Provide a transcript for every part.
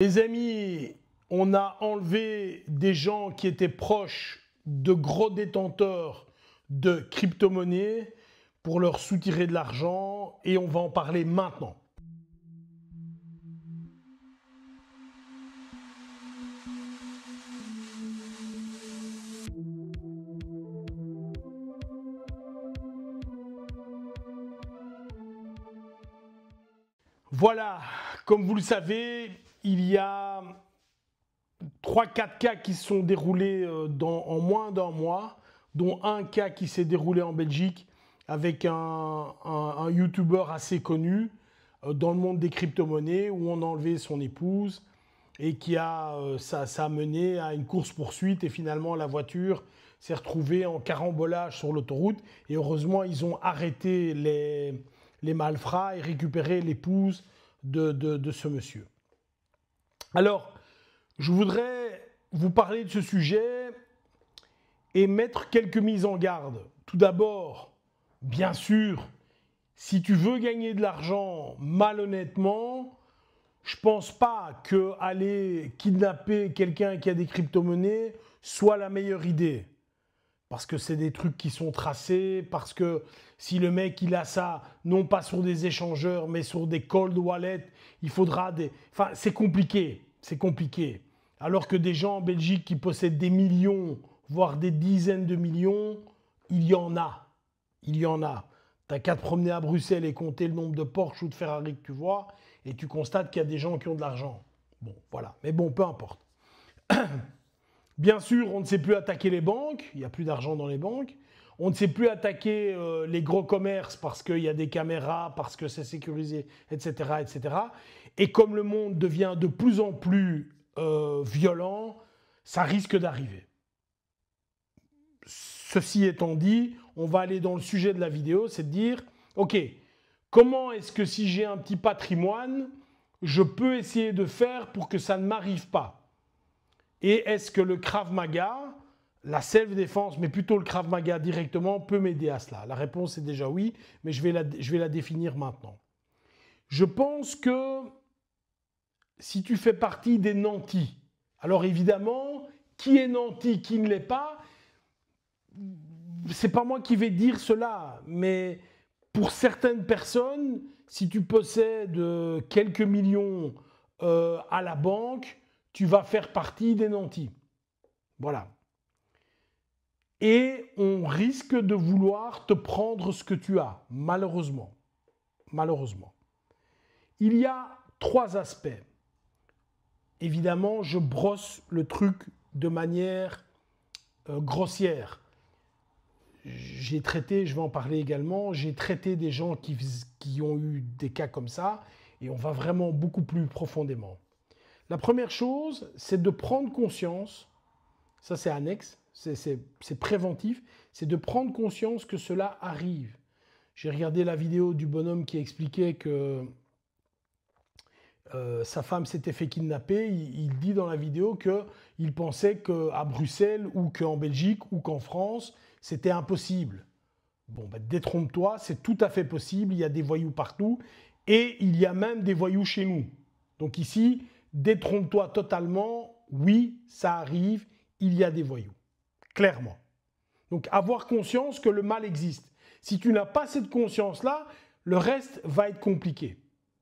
Les amis, on a enlevé des gens qui étaient proches de gros détenteurs de crypto-monnaies pour leur soutirer de l'argent et on va en parler maintenant. Voilà, comme vous le savez, il y a 3-4 cas qui se sont déroulés en moins d'un mois, dont un cas qui s'est déroulé en Belgique avec un YouTuber assez connu dans le monde des crypto-monnaies où on a enlevé son épouse et ça a mené à une course-poursuite et finalement la voiture s'est retrouvée en carambolage sur l'autoroute et heureusement ils ont arrêté les malfrats et récupéré l'épouse de ce monsieur. Alors, je voudrais vous parler de ce sujet et mettre quelques mises en garde. Tout d'abord, bien sûr, si tu veux gagner de l'argent malhonnêtement, je ne pense pas qu'aller kidnapper quelqu'un qui a des crypto-monnaies soit la meilleure idée. Parce que c'est des trucs qui sont tracés, parce que si le mec il a ça, non pas sur des échangeurs, mais sur des cold wallets, il faudra des... Enfin, c'est compliqué, c'est compliqué. Alors que des gens en Belgique qui possèdent des millions, voire des dizaines de millions, il y en a. Il y en a. Tu n'as qu'à te promener à Bruxelles et compter le nombre de Porsche ou de Ferrari que tu vois, et tu constates qu'il y a des gens qui ont de l'argent. Bon, voilà. Mais bon, peu importe. Bien sûr, on ne sait plus attaquer les banques, il n'y a plus d'argent dans les banques. On ne sait plus attaquer les gros commerces parce qu'il y a des caméras, parce que c'est sécurisé, etc., etc. Et comme le monde devient de plus en plus violent, ça risque d'arriver. Ceci étant dit, on va aller dans le sujet de la vidéo, c'est de dire, ok, comment est-ce que si j'ai un petit patrimoine, je peux essayer de faire pour que ça ne m'arrive pas ? Et est-ce que le Krav Maga, la self-défense, mais plutôt le Krav Maga directement, peut m'aider à cela? La réponse est déjà oui, mais je vais la définir maintenant. Je pense que si tu fais partie des nantis, alors évidemment, qui est nanti, qui ne l'est pas, c'est pas moi qui vais dire cela, mais pour certaines personnes, si tu possèdes quelques millions à la banque, tu vas faire partie des nantis. Voilà. Et on risque de vouloir te prendre ce que tu as, malheureusement. Malheureusement. Il y a 3 aspects. Évidemment, je brosse le truc de manière grossière. J'ai traité, je vais en parler également, j'ai traité des gens qui ont eu des cas comme ça et on va vraiment beaucoup plus profondément. La première chose, c'est de prendre conscience, ça c'est annexe, c'est préventif, c'est de prendre conscience que cela arrive. J'ai regardé la vidéo du bonhomme qui expliquait que sa femme s'était fait kidnapper. Il dit dans la vidéo qu'il pensait qu'à Bruxelles ou qu'en Belgique ou qu'en France, c'était impossible. Bon, ben, détrompe-toi, c'est tout à fait possible, il y a des voyous partout et il y a même des voyous chez nous. Donc ici, détrompe-toi totalement, oui, ça arrive, il y a des voyous, clairement. Donc avoir conscience que le mal existe. Si tu n'as pas cette conscience-là, le reste va être compliqué.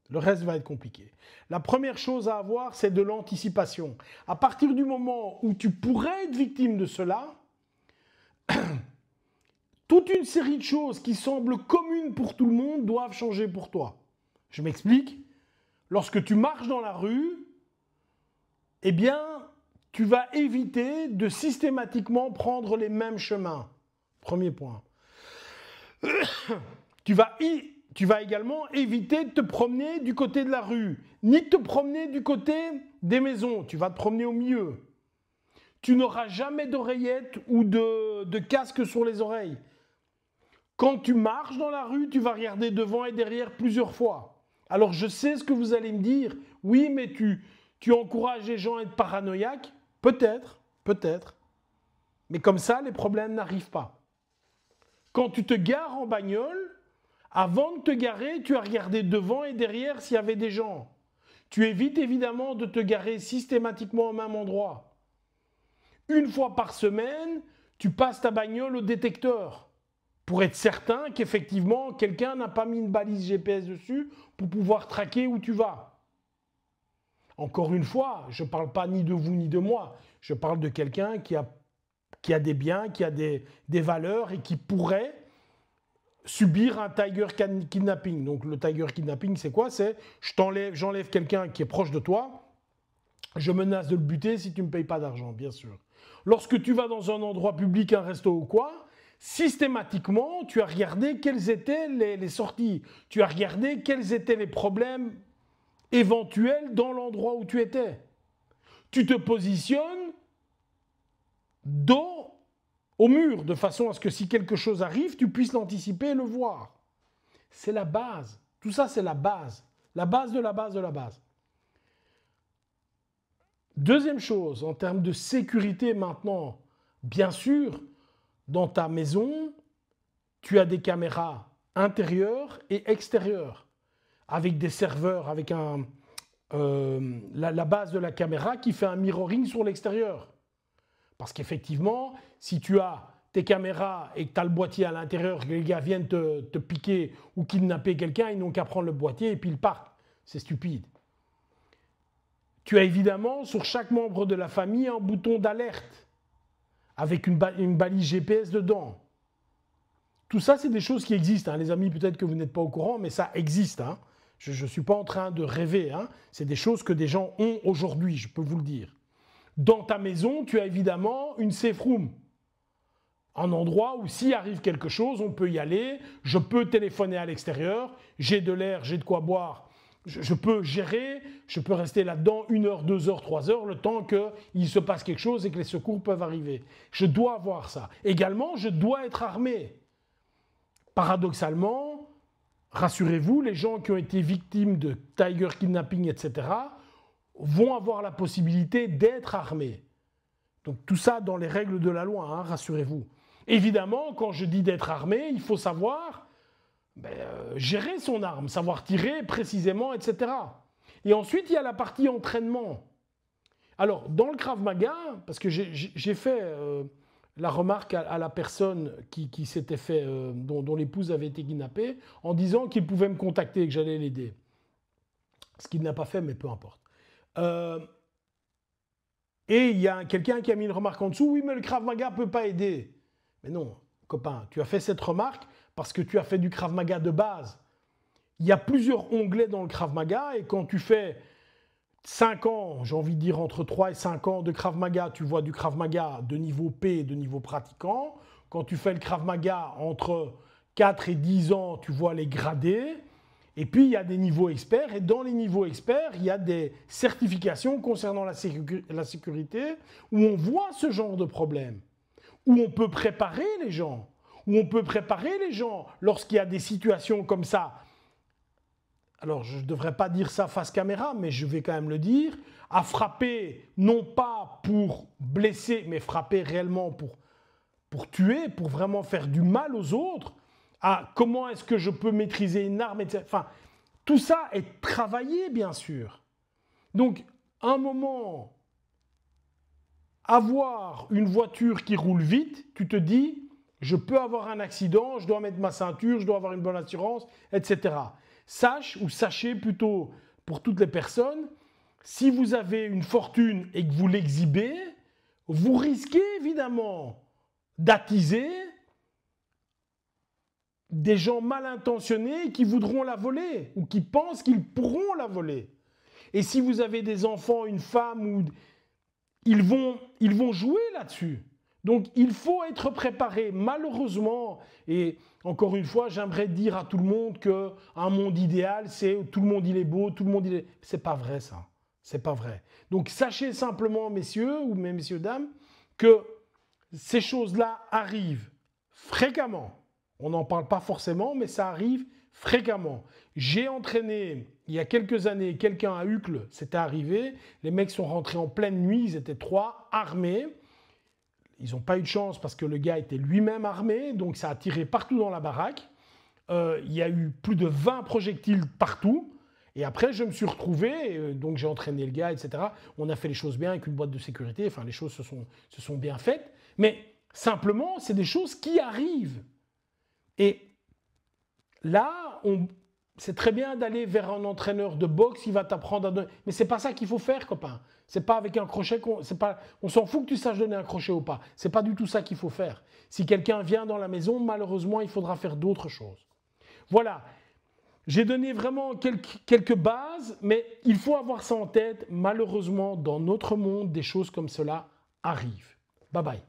Le reste va être compliqué. La première chose à avoir, c'est de l'anticipation. À partir du moment où tu pourrais être victime de cela, toute une série de choses qui semblent communes pour tout le monde doivent changer pour toi. Je m'explique. Lorsque tu marches dans la rue, eh bien, tu vas éviter de systématiquement prendre les mêmes chemins. Premier point. Tu vas également éviter de te promener du côté de la rue, ni de te promener du côté des maisons. Tu vas te promener au milieu. Tu n'auras jamais d'oreillettes ou de casque sur les oreilles. Quand tu marches dans la rue, tu vas regarder devant et derrière plusieurs fois. Alors je sais ce que vous allez me dire. Oui, mais tu encourages les gens à être paranoïaques. Peut-être, peut-être. Mais comme ça, les problèmes n'arrivent pas. Quand tu te gares en bagnole, avant de te garer, tu as regardé devant et derrière s'il y avait des gens. Tu évites évidemment de te garer systématiquement au même endroit. Une fois par semaine, tu passes ta bagnole au détecteur pour être certain qu'effectivement, quelqu'un n'a pas mis une balise GPS dessus pour pouvoir traquer où tu vas. Encore une fois, je ne parle pas ni de vous ni de moi. Je parle de quelqu'un qui a des biens, qui a des valeurs et qui pourrait subir un tiger kidnapping. Donc le tiger kidnapping, c'est quoi? C'est j'enlève quelqu'un qui est proche de toi, je menace de le buter si tu ne me payes pas d'argent, bien sûr. Lorsque tu vas dans un endroit public, un resto ou quoi, systématiquement, tu as regardé quelles étaient les sorties, tu as regardé quels étaient les problèmes éventuels dans l'endroit où tu étais. Tu te positionnes dos au mur, de façon à ce que si quelque chose arrive, tu puisses l'anticiper et le voir. C'est la base. Tout ça, c'est la base. La base de la base de la base. Deuxième chose, en termes de sécurité maintenant, bien sûr, dans ta maison, tu as des caméras intérieures et extérieures, avec des serveurs, avec la base de la caméra qui fait un mirroring sur l'extérieur. Parce qu'effectivement, si tu as tes caméras et que tu as le boîtier à l'intérieur, que les gars viennent te piquer ou kidnapper quelqu'un, ils n'ont qu'à prendre le boîtier et puis ils partent. C'est stupide. Tu as évidemment sur chaque membre de la famille un bouton d'alerte avec une balise GPS dedans. Tout ça, c'est des choses qui existent. Hein. Les amis, peut-être que vous n'êtes pas au courant, mais ça existe. Hein. Je ne suis pas en train de rêver. Hein. C'est des choses que des gens ont aujourd'hui, je peux vous le dire. Dans ta maison, tu as évidemment une safe room. Un endroit où s'il arrive quelque chose, on peut y aller. Je peux téléphoner à l'extérieur. J'ai de l'air, j'ai de quoi boire. Je peux gérer, je peux rester là-dedans 1 heure, 2 heures, 3 heures, le temps qu'il se passe quelque chose et que les secours peuvent arriver. Je dois avoir ça. Également, je dois être armé. Paradoxalement, rassurez-vous, les gens qui ont été victimes de tiger kidnapping, etc., vont avoir la possibilité d'être armés. Donc tout ça dans les règles de la loi, hein, rassurez-vous. Évidemment, quand je dis d'être armé, il faut savoir gérer son arme, savoir tirer précisément, etc. Et ensuite, il y a la partie entraînement. Alors, dans le Krav Maga, parce que j'ai fait la remarque à la personne qui s'était fait, dont l'épouse avait été kidnappée, en disant qu'il pouvait me contacter et que j'allais l'aider. Ce qu'il n'a pas fait, mais peu importe. Et il y a quelqu'un qui a mis une remarque en dessous, oui, mais le Krav Maga ne peut pas aider. Mais non, copain, tu as fait cette remarque parce que tu as fait du Krav Maga de base. Il y a plusieurs onglets dans le Krav Maga et quand tu fais 5 ans, j'ai envie de dire entre 3 et 5 ans de Krav Maga, tu vois du Krav Maga de niveau P et de niveau pratiquant. Quand tu fais le Krav Maga entre 4 et 10 ans, tu vois les gradés. Et puis, il y a des niveaux experts. Et dans les niveaux experts, il y a des certifications concernant la sécurité où on voit ce genre de problème, où on peut préparer les gens. Où on peut préparer les gens lorsqu'il y a des situations comme ça. Alors, je ne devrais pas dire ça face caméra, mais je vais quand même le dire, à frapper, non pas pour blesser, mais frapper réellement pour tuer, pour vraiment faire du mal aux autres, à comment est-ce que je peux maîtriser une arme, etc. Enfin, tout ça est travaillé, bien sûr. Donc, à un moment, avoir une voiture qui roule vite, tu te dis, je peux avoir un accident, je dois mettre ma ceinture, je dois avoir une bonne assurance, etc. Sache, ou sachez plutôt pour toutes les personnes, si vous avez une fortune et que vous l'exhibez, vous risquez évidemment d'attiser des gens mal intentionnés qui voudront la voler ou qui pensent qu'ils pourront la voler. Et si vous avez des enfants, une femme, ils vont jouer là-dessus. Donc, il faut être préparé. Malheureusement, et encore une fois, j'aimerais dire à tout le monde qu'un monde idéal, c'est tout le monde il est beau, tout le monde il est... C'est pas vrai, ça. C'est pas vrai. Donc, sachez simplement, messieurs ou messieurs, dames, que ces choses-là arrivent fréquemment. On n'en parle pas forcément, mais ça arrive fréquemment. J'ai entraîné, il y a quelques années, quelqu'un à Uccle, c'était arrivé. Les mecs sont rentrés en pleine nuit, ils étaient 3, armés. Ils n'ont pas eu de chance parce que le gars était lui-même armé, donc ça a tiré partout dans la baraque. Il y a eu plus de 20 projectiles partout. Et après, je me suis retrouvé, donc j'ai entraîné le gars, etc. On a fait les choses bien avec une boîte de sécurité, enfin les choses se sont bien faites. Mais simplement, c'est des choses qui arrivent. Et là, c'est très bien d'aller vers un entraîneur de boxe, il va t'apprendre à donner. Mais c'est pas ça qu'il faut faire, copain. C'est pas avec un crochet on s'en fout que tu saches donner un crochet ou pas. C'est pas du tout ça qu'il faut faire. Si quelqu'un vient dans la maison, malheureusement, il faudra faire d'autres choses. Voilà. J'ai donné vraiment quelques bases, mais il faut avoir ça en tête. Malheureusement, dans notre monde, des choses comme cela arrivent. Bye bye.